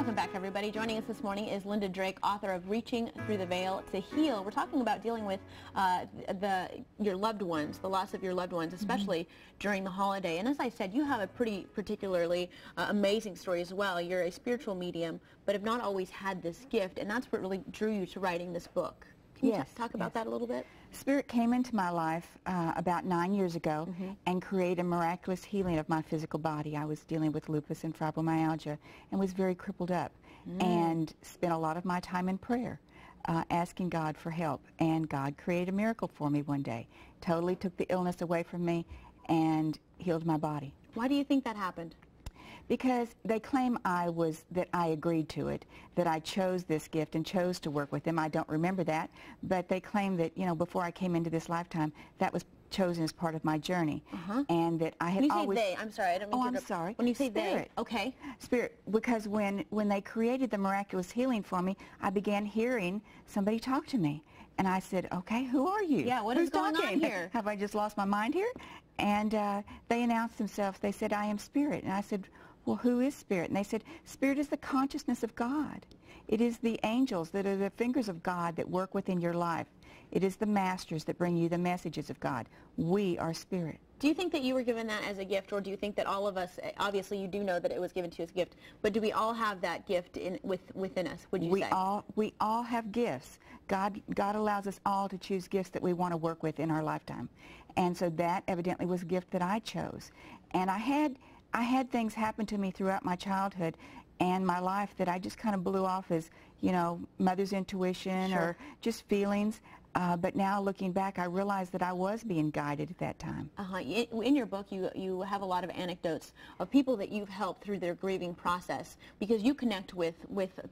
Welcome back, everybody. Joining us this morning is Linda Drake, author of Reaching Through the Veil to Heal. We're talking about dealing with your loved ones, the loss of your loved ones, especially during the holiday. And as I said, you have a pretty particularly amazing story as well. You're a spiritual medium, but have not always had this gift, and that's what really drew you to writing this book. Can you talk about that a little bit? Spirit came into my life about 9 years ago and created a miraculous healing of my physical body. I was dealing with lupus and fibromyalgia and was very crippled up and spent a lot of my time in prayer asking God for help. And God created a miracle for me one day. Totally took the illness away from me and healed my body. Why do you think that happened? Because they claim that I agreed to it, that I chose this gift and chose to work with them. I don't remember that, but they claim that, you know, before I came into this lifetime, that was chosen as part of my journey, and that I had always... When you say they, I'm sorry, I don't mean to... Oh, I'm sorry. When you say Spirit. they, okay. Spirit, because when they created the miraculous healing for me, I began hearing somebody talk to me, and I said, okay, who are you? Yeah, what is going on here? Have I just lost my mind here? And they announced themselves. They said, I am Spirit. And I said, well, who is Spirit? And they said, Spirit is the consciousness of God. It is the angels that are the fingers of God that work within your life. It is the masters that bring you the messages of God. We are Spirit. Do you think that you were given that as a gift, or do you think that all of us, obviously you do know that it was given to you as a gift, but do we all have that gift within us, would you say? We all have gifts. God allows us all to choose gifts that we want to work with in our lifetime. And so that evidently was a gift that I chose. And I had things happen to me throughout my childhood and my life that I just kind of blew off as, you know, mother's intuition or just feelings. But now looking back, I realized that I was being guided at that time. In your book, you have a lot of anecdotes of people that you've helped through their grieving process, because you connect with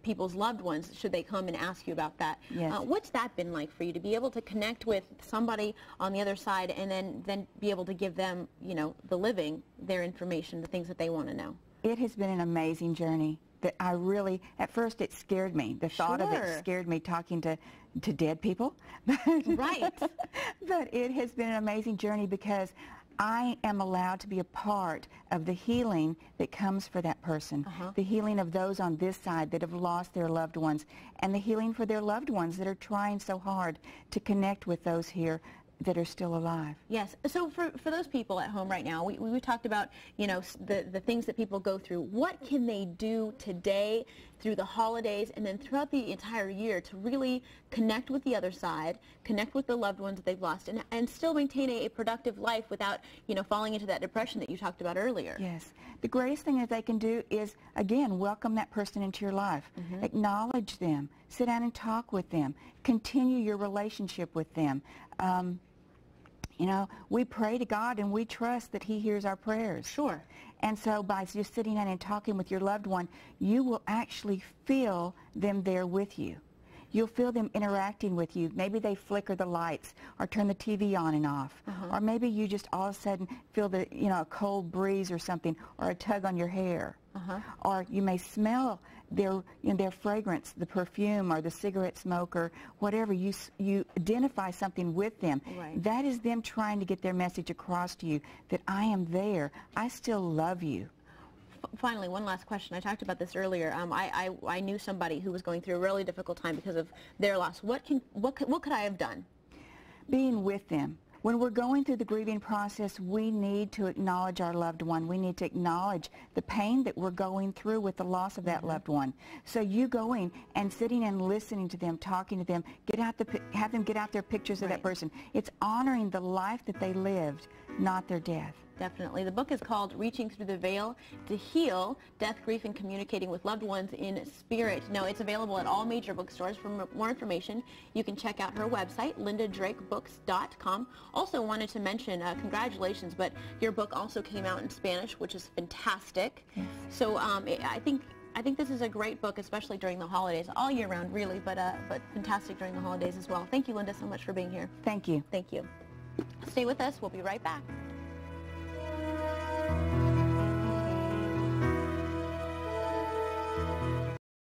people's loved ones should they come and ask you about that. Yes. What's that been like for you, to be able to connect with somebody on the other side and then be able to give them, you know, the living, their information, the things that they want to know? It has been an amazing journey. That I really, at first it scared me. The thought of it scared me, talking to dead people. Right. But it has been an amazing journey because I am allowed to be a part of the healing that comes for that person, the healing of those on this side that have lost their loved ones, and the healing for their loved ones that are trying so hard to connect with those here that are still alive. Yes. So for those people at home right now, we talked about, you know, the things that people go through. What can they do today through the holidays and then throughout the entire year to really connect with the other side, connect with the loved ones that they've lost, and still maintain a productive life without, you know, falling into that depression that you talked about earlier? Yes. The greatest thing that they can do is, again, welcome that person into your life. Acknowledge them. Sit down and talk with them. Continue your relationship with them. You know, we pray to God and we trust that He hears our prayers. Sure. And so by just sitting down and talking with your loved one, you will actually feel them there with you. You'll feel them interacting with you. Maybe they flicker the lights or turn the TV on and off. Or maybe you just all of a sudden feel the, you know, a cold breeze or something, or a tug on your hair. Or you may smell their, you know, their fragrance, the perfume or the cigarette smoke or whatever. You identify something with them. Right. That is them trying to get their message across to you, that I am there. I still love you. Finally, one last question. I talked about this earlier. I knew somebody who was going through a really difficult time because of their loss. What could I have done? Being with them. When we're going through the grieving process, we need to acknowledge our loved one. We need to acknowledge the pain that we're going through with the loss of that loved one. So you going and sitting and listening to them, talking to them, have them get out their pictures of that person. It's honoring the life that they lived, not their death. Definitely. The book is called Reaching Through the Veil to Heal Death, Grief, and Communicating with Loved Ones in Spirit. Now, it's available at all major bookstores. For more information, you can check out her website, lindadrakebooks.com. Also wanted to mention, congratulations, but your book also came out in Spanish, which is fantastic. Yes. So I think this is a great book, especially during the holidays, all year round, really, but fantastic during the holidays as well. Thank you, Linda, so much for being here. Thank you. Thank you. Stay with us. We'll be right back.